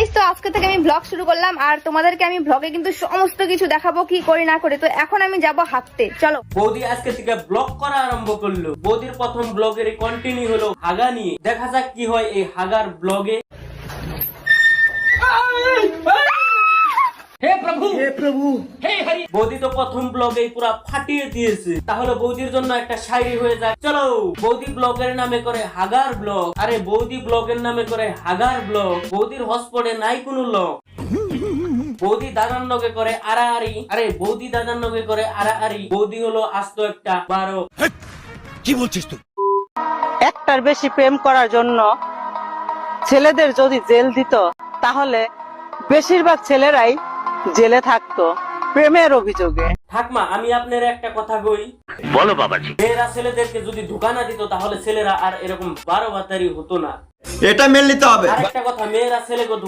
Guys, তো আজকে থেকে আমি ব্লগ শুরু করলাম আর তোমাদেরকে আমি ব্লগে কিন্তু সমস্ত কিছু দেখাবো কি করি না করি। তো এখন আমি যাব হাঁটতে, চলো। বৌদি আজকে থেকে ব্লগ করা আরম্ভ করলো। বৌদির প্রথম ব্লগের কন্টিনিউ হলো হাগা নিয়ে। দেখা যাক কি হয় এই হাগার ব্লগে। হে প্রভু, হে প্রভু, হে হরি। বৌদি তো প্রথম ব্লগে পুরা ফাটিয়ে দিয়েছে, তাহলে বৌদির জন্য একটা শায়রি হয়ে যায়। চলো, বৌদি ব্লগের নামে করে হাগার ব্লগ। আরে বৌদি ব্লগের নামে করে হাগার ব্লগ। বৌদির হসপটে নাই কোনো লক। বৌদি দাদার নগে করে আড়াআড়ি। আরে বৌদি দাদার নগে করে আড়াআড়ি। বৌদি হলো আস্ত একটা 12। কি বলছিস তুই? একটার বেশি প্রেম করার জন্য ছেলেদের যদি জেল দিত তাহলে বেশিরভাগ ছেলেরাই জেলে থাকতো প্রেমের অভিযোগে। ঠাকমা, আমি আপনার একটা কথা কই। বলো বাবাজি। মেয়েরা ছেলেদেরকে যদি ধোকা না দিত তাহলে ছেলেরা আর এরকম 12 বাতারি হতো না। এটা মেনে নিতে হবে। আর একটা কথা, মেয়েরা ছেলেকে ধোকা